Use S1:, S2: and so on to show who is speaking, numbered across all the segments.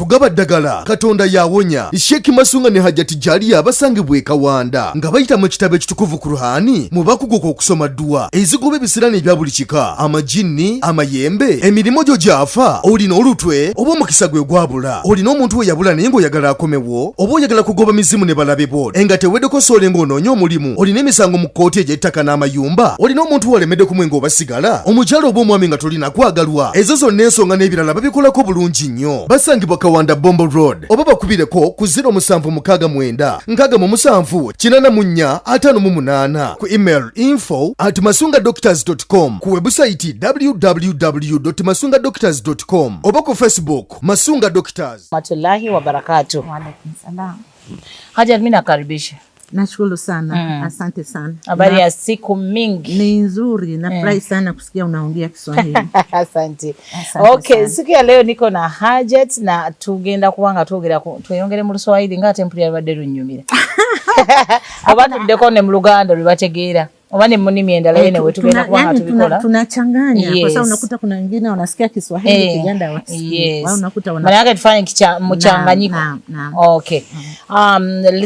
S1: tugaba ddagala Katonda yawonya. Sheikh Masunga ne Hajati Jaliya abasangibwa e Kawanda nga bayita mu kitabo ekitukuvu Kur'ani mu bakuguka okusoma dduwa ezigoba ebisirani ebya buli kika, amajinni, amayembe, emirimu gyo gyafa, olina olutwe oba omukisa gwe gwabula, olina omuntu we yabula naye ng'oyagala akomewo, oba oyagala kugoba mizimu ne balabe bo enga teweddeko soole ng'onoonya omulimu, olina emisango mu kkooti egy'ettaka n'amayumba, olina omuntu walemedde ku mwe ng'obasigala, omukyala oba omwami nga tolina kwagalwa, ezo zonna ensonga n'ebirala babikolako bulungi nnyo. Basangibwa Kawanda Bombo Road oba bakubireko ku 0769 ku email info@masungadoctors.com, ku website www.masungadoctors.com oba ku Facebook Masunga Doctors.
S2: Matullahi wa barakatuh.
S3: Wa alaikum salam.
S2: Haja mimi nakaribisha.
S3: Nashukuru sana. Asante sana.
S2: Habari ya siku mingi.
S3: Ni nzuri. Nafurahi sana kusikia unaongea Kiswahili.
S2: Asante. Okay, siku ya leo niko na Hajat na tugenda kuwanga tweyongere mu Luswahili ngate mpuli yabadde lunyumira. Abantu ndeko ne mu Luganda lubategeera. Oba ne munimi endala yene we tugenda kuwanga tubikola.
S3: Tunachanganya kwa sababu unakuta kuna wengine wanasikia Kiswahili Kiganda wasikii. Wao unakuta
S2: maana yake tufanye mchanganyiko. Okay.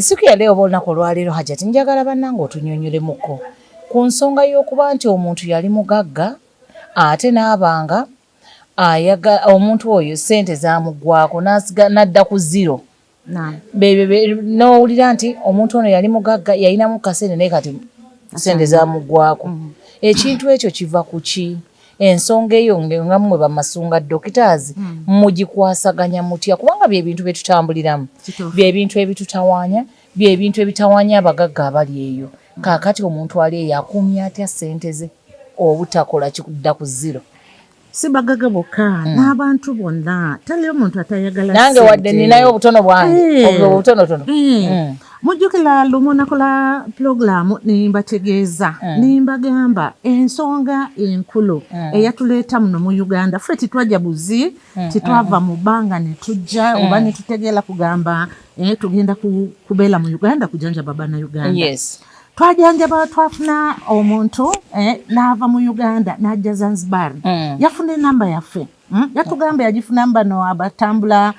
S2: Siku ya leo bona ko lwaliro Hajat njagala bannange otunyonyole muko. Ku nsonga y'okuba nti omuntu yali mugagga ate n'abanga omuntu oyo sente zamugwako nadda ku zero. N'owulira nti omuntu ono yali mugagga yalinamu kasente naye kati sente zamugwako. Ekintu ekyo kiva ku ki? Ensonga eyo nga mmwe bamasunga doctors mugikwasaganya mutya kubanga bye bintu byetutambuliramu, bye bintu ebitutawaanya, bye bintu ebitawaanya abagagga abali eyo. Kaakati omuntu ali yakumya atya sente ze obutakola kikudda ku zero.
S3: Si bagaga bokka n'abantu bonna taliyo omuntu atayagala
S2: nange wadde ninayo obutono bwange obutonotono.
S3: Mujjukira lumu nakola programu nimbategeeza nimbagamba ensonga enkulu eyatuleeta muno mu Uganda ffe titwajja buzi titwava mu bbanga ne tujja oba ne tutegeera kugamba tugenda kubeera mu Uganda kujanjaba Bannayuganda.
S2: Yes.
S3: Twajanjaba twafuna omuntu n'ava mu Uganda n'ajja Zanzibar. Yafuna enamba yaffe. Yatugamba yagifuna bano abatambula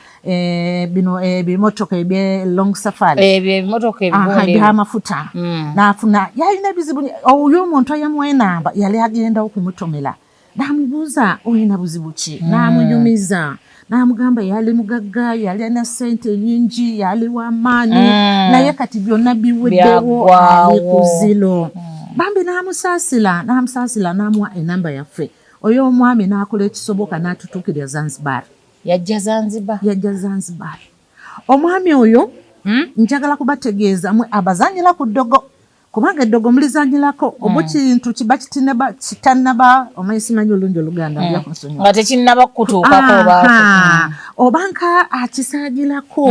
S3: bino ebimotoka ebye long safari.
S2: Ebimotoka ebigonde.
S3: Amafuta. N'afuna yalina ebizibu oyo omuntu ayamuwa enamba yali agenda okumutomera. N'amubuuza oyina buzibu ki? N'amunyumiza. N'amugamba yali mugagga yali ana sente nyingi yali w'amaanyi naye kati byonna biweddewo ali ku zero. Bambi n'amusaasira n'amuwa enamba yaffe. Oyo omwami n'akola ekisoboka n'atutuukirira Zanzibar.
S2: Yajja Zanzibar. Omwami oyo njagala kubategeeza mwe abazanyira ku ddogo. Kubanga eddogo mulizanyirako oba kintu kiba kitannaba omayisimanyi olungi Oluganda nga tekinnaba kutuukako
S3: obanka akisaagirako.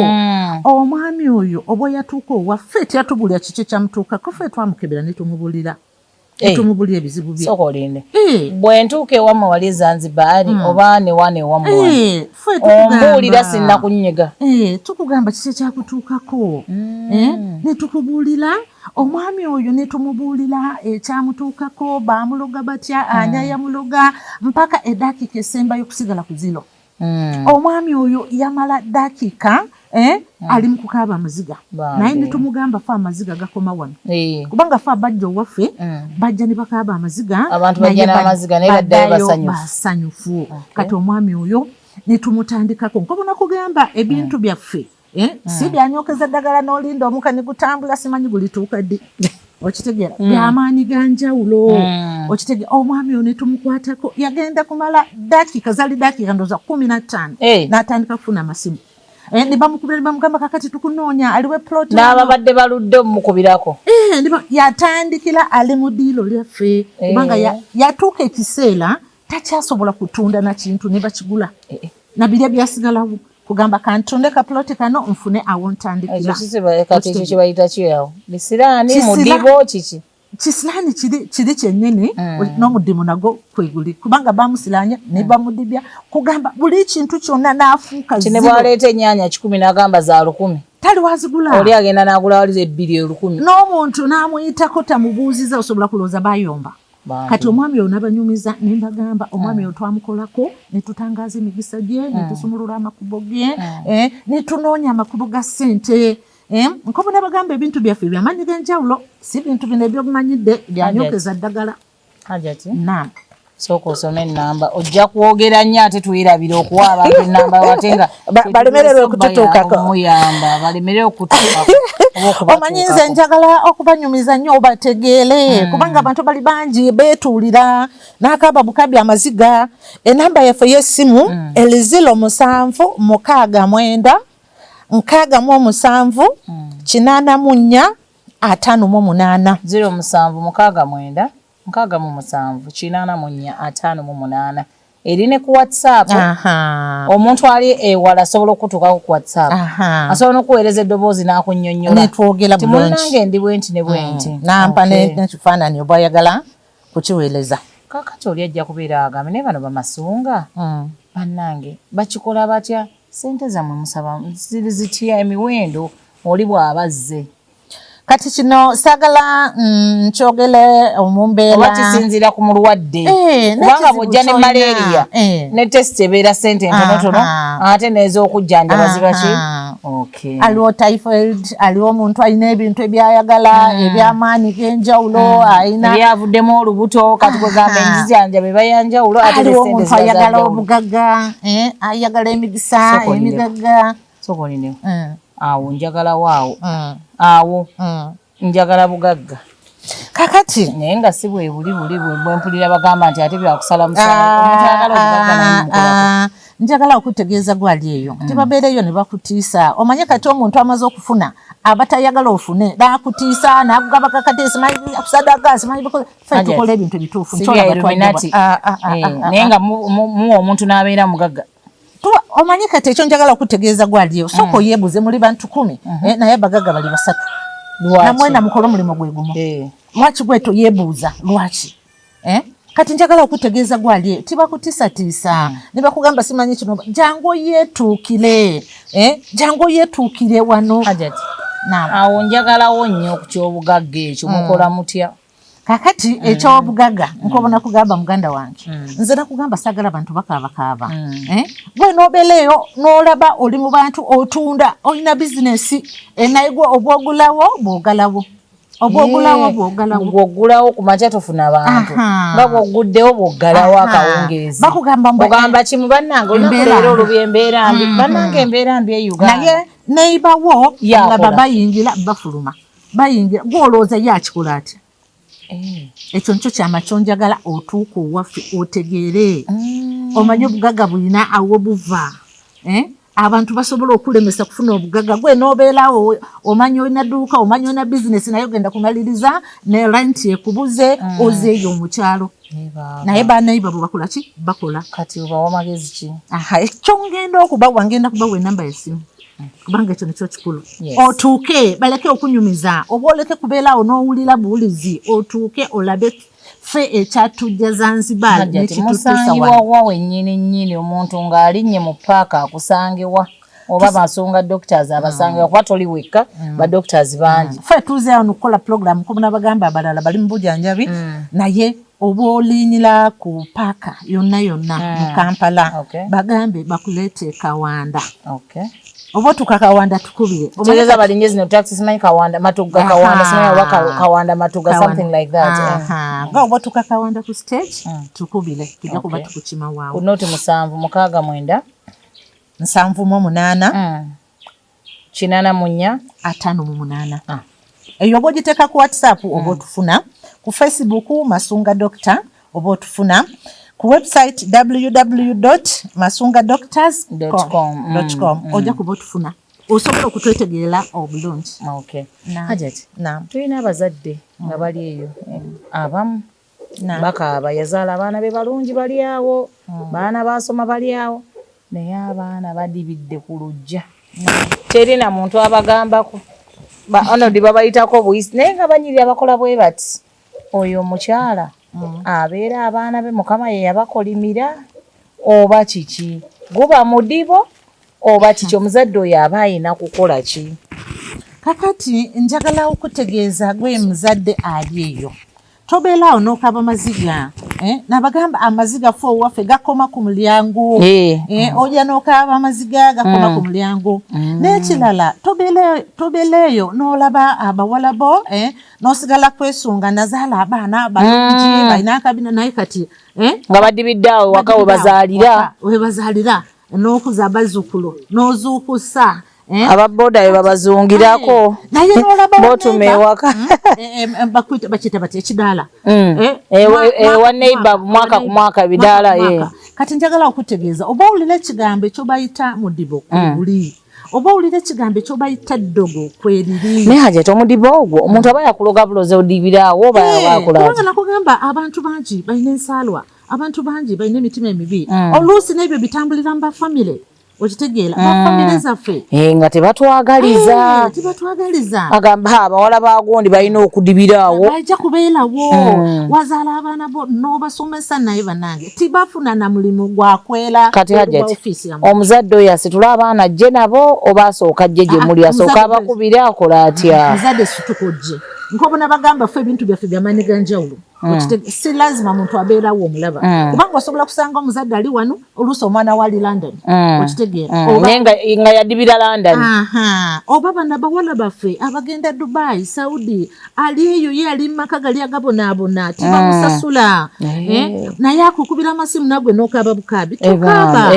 S3: Omwami oyo oba yatuuka owaffe teyatubulira kiki kyamutuukako ffe twamukebera ne tumubulira ebizibu bye.
S2: Sokolinde. Bwe ntuuka ewammwe wali Zanzibar oba ne wane ewammwe ombuulira sinna kunnyega.
S3: Tukugamba kiki kyakutuukako ne tukubulira. Omwami oyo ne tumubuulira ekyamutuukako baamuloga batya ani yamuloga mpaka eddakiika esembayo okusigala ku zero. Omwami oyo yamala dakiika ali mu kukaaba amaziga naye ne tumugamba fe amaziga gakoma wano kubanga fe abajja owaffe bajja ne bakaaba amaziga
S2: abantu bajja n'amaziga naye baddayo
S3: basanyufu. Kati omwami oyo ne tumutandikako nkobona kugamba ebintu byaffe si byanyokeza ddagala n'olinda omuka ne gutambula simanyi gulituuka ddi. Okitegeera byamaanyi ga njawulo. Okitegeera omwami oyo ne tumukwatako yagenda kumala dakiika ndowooza 15 n'atandika kufuna amasimu. Ne bamukubira ne bamugamba kakati tukunoonya aliwe plot
S2: n'ababadde baludde omukubirako.
S3: Yatandikira ali mu ddiiro lyaffe kubanga yatuuka ekiseera takyasobola kutunda na kintu ne bakigula na birya byasigalawo kugamba kantunde ka plot kano nfune awo ntandikira.
S2: Kati ekyo kye bayita kiyawo misiraani mudibo kiki
S3: kisirani kiri kyennyini n'omudimu nago kweguli kubanga bamusiranya ne bamudibya kugamba buli kintu kyonna n'afuuka
S2: zero. Kine bwaleeta ennyaanya 10 n'agamba za 100
S3: tali wazigula.
S2: Oli agenda n'agula wali 2 1,000
S3: n'omuntu n'amuyitako tamubuuziza osobola kulowooza bayomba. kati omwami oyo nabanyumiza nembagamba omwami oyo twamukolako netutangaza emigisa gye netusumulula amakubo ge netunoonya amakubo ga ssente nkobo nabagamba ebintu byaffe byamanyi g'enjawulo si bintu bino ebyobumanyidde byanyokeza ddagala naam
S2: sooka osome ennamba ojja kwogera nnyo ate tuyirabire okuwa abantu ennamba watenga
S3: balemererwe okututuukako
S2: muyamba balemerere okutuukako
S3: omanyi nze njagala okubanyumiza nnyo obategeere kubanga abantu bali bangi beetuulira n'akaaba bukabi amaziga ennamba yaffe y'essimu eliziro 7 6 9 7 8
S2: 07 6 erine ku WhatsApp omuntu ali ewala asobola okutuukako ku WhatsApp asobola n'okuweereza eddoboozi n'akunnyonnyola
S3: netwogera
S2: timunange ndi bwenti ne bwenti
S3: nampa nekifaananyi oba oyagala kukiweereza
S2: kakati oli ajja kubeera agambe naye bano bamasunga bannange bakikola batya sente zammwe musaba zitya emiwendo oli bw'abazze
S3: kati kino sagala nkyogere omumbeera
S2: oba kisinziira ku mulwadde kubanga bw'ojja ne malaria ne test ebeera sente ntonotono ate n'ez'okujjanjaba ziba ki
S3: aliwo typhoid aliwo omuntu alina ebintu ebyayagala ebyamaanyi g'enjawulo alina
S2: ebyavuddemu olubuto kati kwegamba enzijanjabe bayanjawulo ate
S3: aliwo omuntu ayagala obugagga ayagala emigisa emigagga
S2: sokoliniwo awo njagala waawo awo njagala bugagga
S3: kakati
S2: naye nga si bwe buli bwempulira bagamba nti ate byakusala musango
S3: njagala okutegeeza gwali eyo tibabeereyo ne bakutiisa omanye kati omuntu amaze okufuna abatayagala ofune nakutiisa nakugaba kakati simanyi akusaddaga simanyi fe tukola ebintu bituufu
S2: naye nga muwa omuntu n'abeera mugagga
S3: omanyi kati ekyo njagala okutegeeza gwali eyo sooka oyeebuze muli bantu 10 naye bagagga bali 3 namwena mukola omulimu gwe gumu lwaki gwe toyeebuuza lwaki kati njagala okutegeeza gwali eyo tibakutiisatiisa ne bakugamba simanyi kino jangu oyeetuukire wano
S2: awo njagalawo nnyo ku kyobugagga ekyo mukola mutya
S3: kakati ekyobugagga nkobona kugamba muganda wange nze nakugamba sagala bantu bakaabakaaba gwe nobeeleeyo n'olaba oli mu bantu otunda olina bizinesi enayigwa obwogulawo bwogalawo
S2: bwogulawo ku makya tofuna bantu nga bwoguddewo bwoggalawo akawungeezi ogamba kimu bannange olunakuleero olubya embeera mbi bannange embeera mbi e Uganda
S3: naye neibawo laba bayingira bafuluma bayingira gwolowooza ye akikola atya ekyo nikyo kyama kyonjagala otuuka owaffe otegeere omanye obugagga bulina awo buva abantu basobola okulemesa kufuna obugagga gwe n'obeerawo omanye olina dduuka omanye olina bizinesi naye ogenda kumaliriza ne renti ekubuze ozeeyo omukyalo naye banaiba bwe bakola ki bakola
S2: kati obawa magezi ki
S3: ekyo ngenda okubawa ngenda kubawa enamba y'essimu kubanga ekyo nikyo kikulu otuuke baleke okunyumiza oba oleke kubeeraawo n'owulira buwulizi otuuke olabe ffe ekyatujja Zanzibar
S2: nekitutuusawa wennyini omuntu ng'alinnye mu paaka akusangewa oba Masonga Doctors abasangewa kuba toli wekka ba doctors bangi
S3: ffe tuzeewo nukukola program kubona bagamba abalala bali mu bujjanjabi naye oba olinyira ku paaka yonna mu Kampala bagambe bakuleete Kawanda oba tukakawanda tukubire
S2: otegeza balinye zino taxi simanyi Kawanda Matuga Kawanda simanyi oba Kawanda Matuga something like that
S3: nga oba tukakawanda ku stage tukubire tujja kuba tukukima waawo
S2: kunoti 7 6 9
S3: 7 8
S2: 8
S3: 5 eyo oba ogiteeka ku WhatsApp oba otufuna ku Facebook Masunga Doctor oba otufuna ku website www.masungadoctors.com ojja kuba otufuna osobola okutwetegerera obulungi
S2: Hajati tulina abazadde nga bali eyo abamu bakaaba yazaala abaana be balungi bali awo baana basoma bali awo naye abaana badibidde ku lujja terina muntu abagambako onodi babayitako buyisi naye nga banyirira bakola bwe bati oyo omukyala abeera abaana be mukama ye yabakolimira oba kiki guba mudibo oba kiki omuzadde oyo aba ayina kukola ki
S3: kakati njagala okutegeeza gwe muzadde ali eyo tobela onokaba maziga nabagamba amaziga fo waffe gakoma ku mulyango oja nokaba amaziga gakoma ku mulyango n'ekirala tobeleeyo n'olaba abawalabo n'osigala kwesunga nazaala abaana balungi balina akabina naye kati
S2: nga badibiddeawo waka we bazaalira n'okuza abazzukulu n'ozuukusa ababoda we babazungirako
S3: naye n'olaba
S2: botume ewaka
S3: bakiyita bati ekidaala
S2: ewa neighbor mwaka ku mwaka bidaala
S3: kati njagala okutegeeza oba owulira ekigambo ekyo bayita mudibo kuli oba owulira ekigambo ekyo bayita ddogo kweriri
S2: naye Hajati omudibo ogwo omuntu aba yakuloga buloze odibiraawo oba yakulaati
S3: kubanga nakugamba abantu bangi balina ensaalwa abantu bangi balina emitima emibi oluusi n'ebyo bitambulira mu bafamire okitegeera bafamire zaffe
S2: nga tebatwagaliza agamba abawala bagondi balina okudibiraawo
S3: bajja kubeerawo wazaala abaana bo n'obasomesa naye banange tibafuna na mulimu gwakwera
S2: kati Hajati omuzadde oyo asitula abaana ajje nabo oba asooka ajje gye muli asooka abakubire akola atya
S3: muzadde situkojje nkobona bagamba ffe ebintu byaffe byamaanyi ganjawulo si lazima muntu abeerawo omulaba kubanga osobola kusanga omuzadde ali wano oluusi omwana wali London okitegeera
S2: nga yadibira London
S3: oba bana bawala baffe abagenda Dubai Saudi ali eyo ye ali mumaka gali agabonaabona tibamusasula naye akukubira amasimu nagwe n'okaaba bukaabi tukaba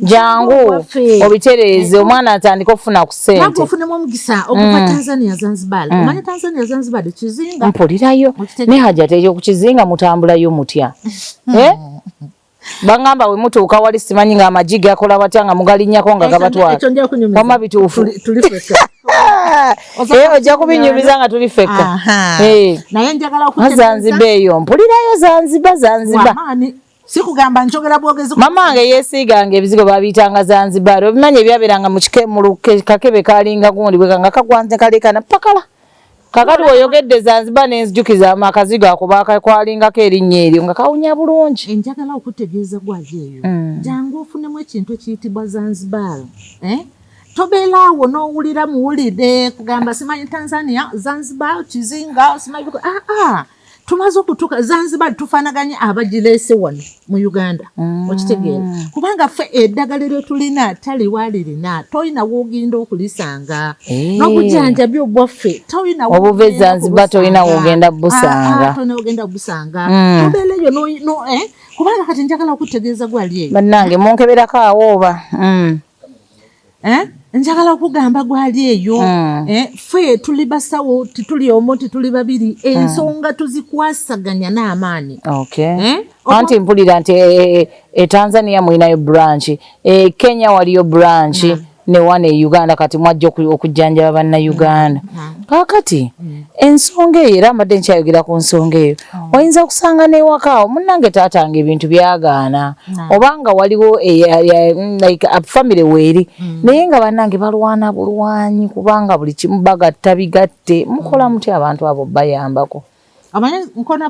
S2: jangu obitereeze omwana atandika okufuna ku ssente
S3: nagwe ofunemu omugisa okuva Tanzania Zanzibar omanye Tanzania Zanzibar kizinga
S2: mpulirayo ne Hajati okukizinga mutambulayo mutya bangamba we mutuuka wali simanyi nga amagi gakola batya nga mugalinnyako nga gabatwala wama bituufu ojja kubinyumiza nga tuli fekka
S3: naye njagala
S2: Zanzibar eyo mpulirayo Zanzibar
S3: sikugamba njogera bwogezi
S2: mama wange yeesiiganga ebizigo babiyitanga Zanzibar obimanyi ebyabeeranga mu kakebe kalinga gundi bwe nga kagwanze kalekana pakala kakati oyogedde Zanzibar n'enzijukiza akazigo ako bakakwalingako erinnya eryo nga kawunya bulungi
S3: njagala okutegeeza gwali eyo jangu ofunemu ekintu ekiyitibwa Zanzibar tobeeraawo n'owulira muwulire kugamba simanyi Tanzania Zanzibar kizinga simanyi tumaze okutuuka Zanzibar tufaanaganye abagireese wano mu Uganda okitegeera kubanga ffe eddagala lye tulina taliwalirina tolina wogenda okulisanga n'obujjanjabi obwaffe tolina
S2: obuva Zanzibar tolina wogenda busanga
S3: tobeera eyo kubanga kati njagala okutegeeza gwali eyo
S2: bannange munkeberako awo oba
S3: njagala okugamba gwali eyo ffe tuli basawo tituli omo tituli babiri ensonga tuzikwasaganya n'amaanyi
S2: anti mpulira nti Tanzania mulinayo branch Kenya waliyo branch ne wane Uganda kati mwajja okujjanjaba bannayuganda kakati ensonga eyo era mbadde nkyayogera ku nsonga eyo oyinza okusanga n'ewakaawo munnange taatanga ebintu byagaana obanga waliwo like famire weeri naye nga bannange balwana bulwanyi kubanga buli kimu bagatta bigatte mukola mutya abantu abo bayambako
S3: amanye nkona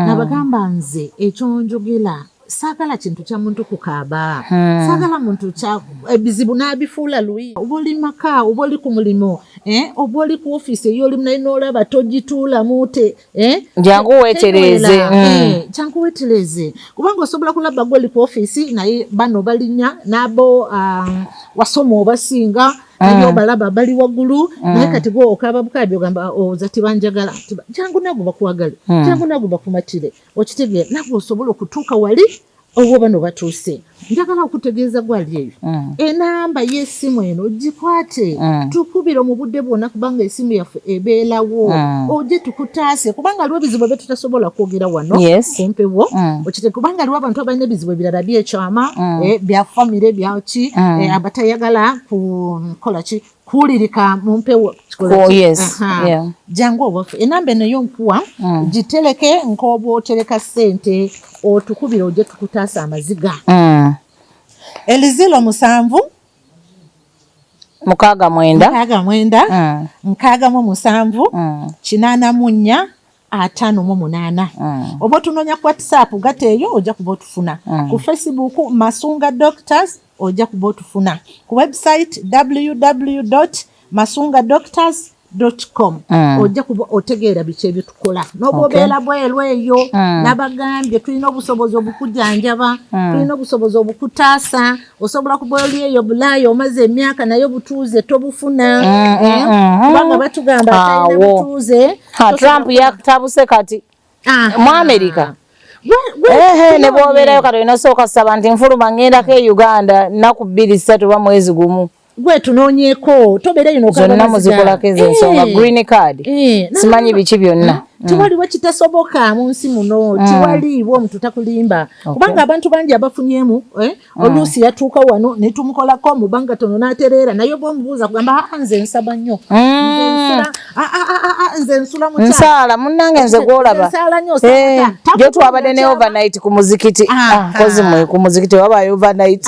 S3: nabagamba nze ekyo njogera saagala kintu kya muntu kukaaba saagala muntu kya ebizibu n'abifuula luyi oba oli maka oba oli ku mulimu oba oli ku ofiisi ey'olimu naye n'olaba togituulamu te
S2: jangu
S3: weetereeze kubanga osobola kulaba gwe oli ku ofiisi naye bano balinya n'abo wasoma obasinga naye obalaba bali waggulu naye kati gwe okaaba bukaabi ogamba oza tibanjagala jangu nagwe bakwagale jangu nagwe bakumatire okitegeera nagwe osobola okutuuka wali obwo bano batuuse njagala okutegeeza gwali eyo enamba y'essimu eno gikwate tukubira mu budde bwonna kubanga essimu yaffe ebeerawo ojje tukutaase kubanga aliwo ebizibu bye tutasobola kwogera wano kumpewo kubanga aliwo abantu abalina ebizibu ebirala byekyama bya famire byaki abatayagala kukola ki kuwulirika mu mpewo jangu obwaffe enamba eno ey'onkuwa gitereke nk'oba otereka ssente otukubira ojje tukutaasa amaziga eliziro 7
S2: 69
S3: 7 84 58 oba otunoonya ku WhatsApp gateeyo ojja kuba otufuna ku Facebook Masunga Doctors ojja kuba otufuna ku website www.masungadoctors gmail.com ojja kuba otegeera biki ebitukola n'obobeera bweru eyo nabagambye tulina obusobozi obukujanjaba tulina obusobozi obukutaasa osobola kuba oli eyo bulaaya omaze emyaka naye butuuze tobufuna kubanga batugamba atalina butuuze
S2: Trump yatabuse kati mu America ne bwobeerayo kati olina sooka saba nti nfuluma ngendako e Uganda nnaku 2-3 ba mwezi gumu
S3: gwe tunoonyeeko tobeereyo
S2: zonna muzikolako ezo ensonga green card simanyi biki byonna
S3: tiwaliwo kitasoboka mu nsi muno tiwaliwo omuntu takulimba kubanga abantu bangi abafunyemu oluusi yatuuka wano ne tumukolako mu bbanga tono n'atereera naye oba omubuuza kugamba nze nsaba nnyo nze nsula
S2: nsaala munnange nze gwolaba jo twabadde ne overnight ku muzikiti kozi mwe ku muzikiti wabayo overnight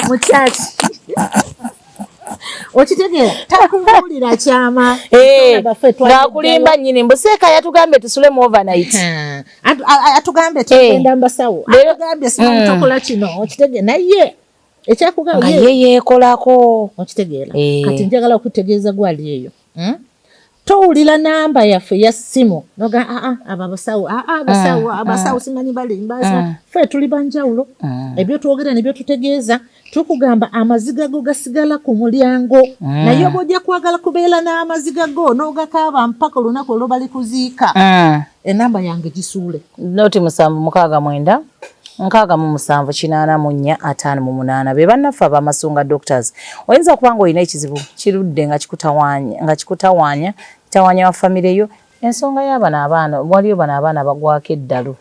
S3: mukyaki okitegeera takubuulira kyama
S2: ng'akulimba nnyini mbuseeka yatugambye tusule mu overnight
S3: atugambye tugenda mbasawo atugambye simanyi tokola kino okitegeera naye ekyakugamba
S2: ye yeekolako
S3: okitegeera kati njagala okutegeeza gwali eyo towulira namba yaffe ya ssimu noga abo abasawo simanyi balimba ffe tuli banjawulo ebyo twogera nebyo tutegeeza tukugamba amaziga go gasigala ku mulyango naye oba ojja kwagala kubeera n'amaziga go n'ogakaaba mpaka olunaku olwo bali kuziika enamba yange gisuule
S2: noti 769 674 be bannaffe ab'Amasunga Doctors. Oyinza kubanga olina ekizibu kirudde nga kikutawaanya wa famire yo ensonga y'abana abaana waliyo bana abaana bagwako eddalu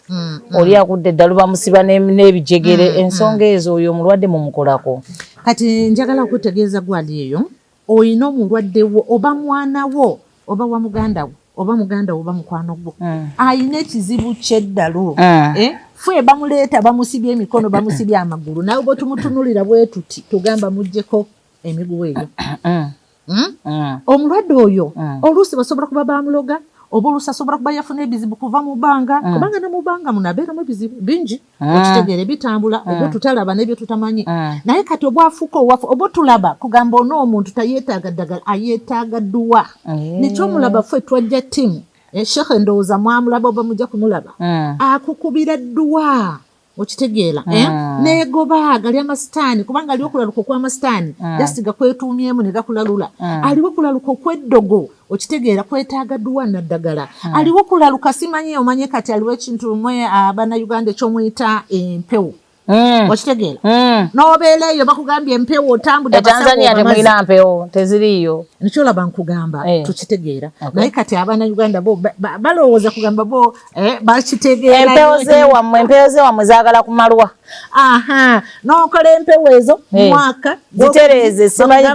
S2: oli akudde eddalu bamusiba n'ebijegere ensonga ezo oyo omulwadde mumukolako
S3: kati njagala okutegeeza gwali eyo oyina omulwadde wo oba mwana wo oba wa muganda wo oba muganda wo oba mukwano gwo ayina ekizibu ky'eddalu fwe bamuleeta bamusibye emikono bamusibye amagulu nawe bwe tumutunulira bwe tuti tugamba mujjeko emiguwa eyo omulwadde oyo oluusi basobola kuba bamuloga oba oluusi asobola kuba yafuna ebizibu kuva mu bbanga kubanga ne mu bbanga munabeeramu ebizibu bingi okitegeere bitambula obwo tutalaba n'ebyo tutamanyi naye kati obwafuuka owaffe oba tulaba kugamba onoomuntu tayeetaaga ddagala ayeetaaga dduwa nekyomulaba ffe twajja ttiimu shekhe ndowooza mwamulaba oba mujja kumulaba akukubira dduwa okitegeera negoba gali amasitaani kubanga aliwo okulaluka okw'amasitaani jasiga kwetuumyemu ne gakulalula aliwo okulaluka okw'eddogo okitegeera kwetaaga dduwa naddagala aliwo okulaluka simanyi omanye kati aliwo ekintu mwe abannayuganda ekyomuyita empewo okitegeera n'obeera eyo bakugambye empewo otambudde
S2: Tanzania temulina mpewo teziriiyo
S3: nikyolaba nkugamba tukitegeera naye kati abannayuganda bo balowooza kugamba bo bakitegeera
S2: empewo zewammwe zaagala kumalwa
S3: n'okola empewo ezo mwaka
S2: zitereeze simanyi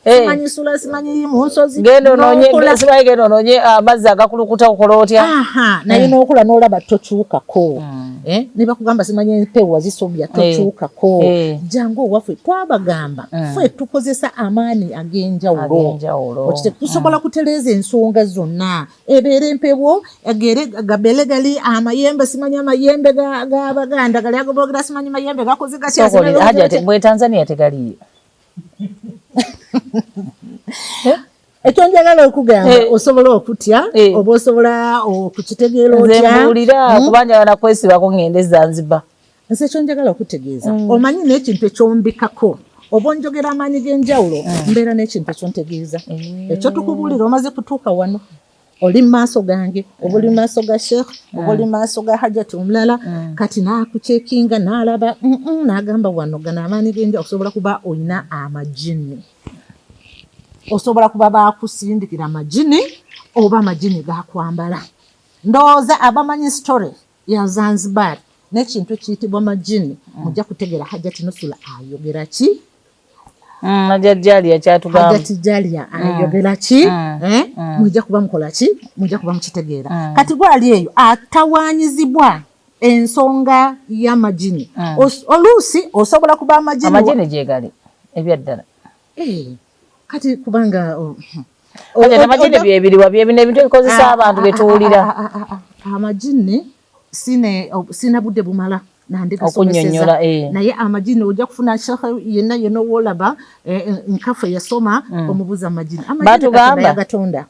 S3: simanyi sula simanyi mu nsozi
S2: genda onoonye amazzi agakulukuta okola otya
S3: naye n'okula n'olaba tokyukako ne bakugamba simanyi empewo wazisobya tokyukako jangu owaffe twabagamba ffe tukozesa amaanyi ag'enjawulo tusobola kutereeza ensonga zonna ebeera empewo gabeere gali amayembe simanyi amayembe g'abaganda gali agobogera simanyi mayembe gakoze gatya
S2: bwe Tanzania tegaliyo
S3: ekyo njagala okugamba osobola okutya oba osobola okukitegeera otya
S2: nze mbuulira kuba njagala kwesibako ngende Zanzibar
S3: nze ekyo njagala okutegeeza omanyi n'ekintu ekyombikako oba onjogera amaanyi g'enjawulo mbeera n'ekintu ekyontegeeza ekyo tukubuulira omaze kutuuka wano oli mu maaso gange oba oli mu maaso ga sheekh oba oli mu maaso ga hajjati omulala kati naakucekinga n'alaba n'agamba wano gano amaanyi g'enjawulo osobola kuba olina amajini osobola kuba baakusindikira amajini oba amajini gakwambala ndowooza abamanyi story ya Zanzibar n'ekintu ekiyitibwa majini mujja kutegeera hajjati Nusula ayogera ki hajjati Jalia ayogera ki mujja kuba mukola ki mujja kuba mukitegeera kati gwali eyo atawaanyizibwa ensonga y'amajini oluusi osobola kuba
S2: amajini gyegali ebyaddala
S3: kati kubanga
S2: amajini byebiriwa byebino ebintu ebikozesa abantu betuwulira
S3: amajini sina budde bumala nandigasomeseza naye amajini ojja kufuna shekhe yenna wolaba nkafe yasoma omubuza amajini yagatonda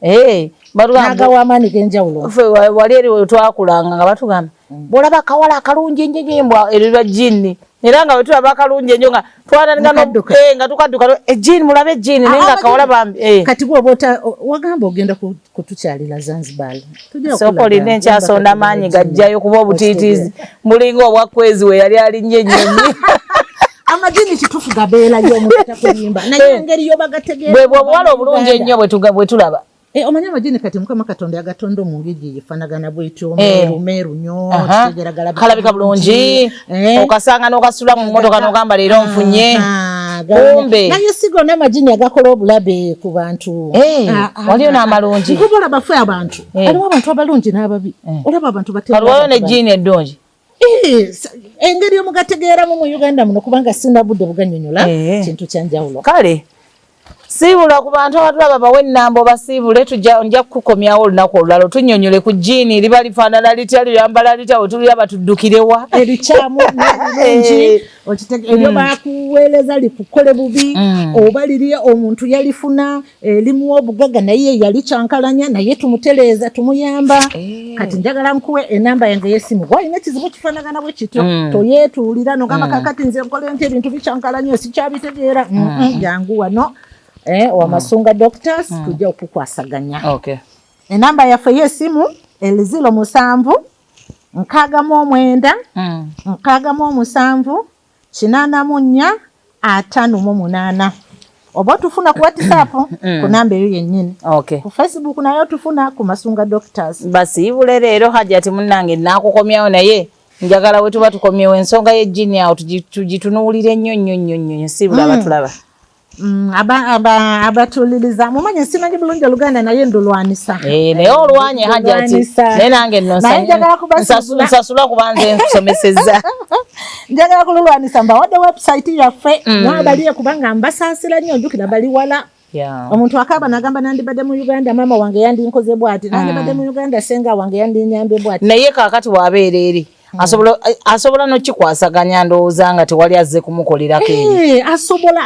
S3: nagawa amaanyi g'enjawulo
S2: wali eri wetwakulanga nga batugamba bwolaba akawala akalungi enjenyembwa erira jini era nga wetulaba akalungi enjo nga nga tukadduka ejini mulabe ejini naye nga akawala bambi
S3: kati gwoba wagamba ogenda kutukyalira Zanzibar
S2: soko lina enkyasonda amaanyi gajjayo kuba obutiitiizi mulinga obwakwezi we yali alinnye ennyonyi
S3: amajini kitufu gabeerayo omuntu takulimba naye engeri yobagategeera
S2: bwe obuwala obulungi ennyo bwe tulaba
S3: omanya amajini kati Mukama Katonda yagatonda omungigi yefanagana bwetyo meeru nnyo
S2: kalabika bulungi okasanga n'okasula mu mmotoka n'ogamba leero nfunye kumbe
S3: naye sigo n'amajini agakola obulabe ku bantu
S2: waliyo n'amalungi
S3: kuba bafe abantu aliwo abantu abalungi n'ababi olaba abantu
S2: waliwo n'ejjiini eddungi
S3: engeri omugategeeramu mu Uganda muno kubanga sina budde buganyonyola kintu kyanjawulo
S2: kale siibula ku bantu abatulaba bawe ennambo basiibule nja kukomyawo olunaku olulala tunyonyole ku jjiini liba lifaanana litya liyambala litya we tuli abatuddukirewa
S3: erikyamu n'ebirungi eryo bakuweereza likukole bubi oba liri omuntu yalifuna limuwa obugaga naye yalicyankalanya naye tumutereeza tumuyamba kati njagala nkuwe enamba yange y'essimu gwalina ekizibu kifaanagana bwe kityo toyeetuulira nogamba kakati nze nkole nti ebintu bikyankalanya sikyabitegeera jangu wano wa Masunga Doctors tujja okukwasaganya enamba yaffe y'essimu 07 619 848 oba tufuna ku WhatsApp ku namba eyo yennyini ku Facebook nayo tufuna ku Masunga Doctors
S2: basiibule leero Hajati munnange nakukomyawo naye njagala we tuba tukomyewo ensonga y'ejjini awo tugitunuulire nnyo siibula abatulaba
S3: abatuliriza mumanyi simanyi bulungi Oluganda naye ndulwanisa
S2: naye olwanye Hajati naye nange nsasula kubanze nsomeseza
S3: njagala kululwanisa mbawadde website yaffe mwabaliye kubanga mbasaasira nnyo njukira bali wala omuntu akaba nagamba nandibadde mu Uganda mama wange yandinkoze bwati nandibadde mu Uganda senga wange yandinyambe bwati
S2: naye kaakati wabeera eri asobola nokikwasaganya ndowooza nga tewali azze kumukolerako
S3: asobola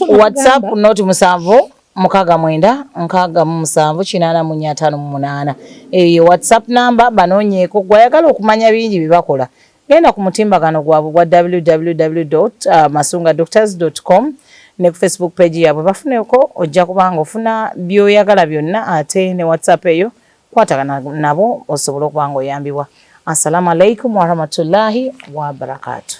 S2: WhatsApp noti 76967 eyo WhatsApp namba banoonyeeko gwayagala okumanya bingi byebakola genda ku mutimbagano gwabwe gwa www.masungadoctors.com ne ku Facebook page yabwe bafuneko ojja kubanga ofuna byoyagala byonna ate ne WhatsApp eyo kwatagana nabo osobola okubanga oyambibwa. Assalamu alaikum wa rahmatullahi wa barakatuh.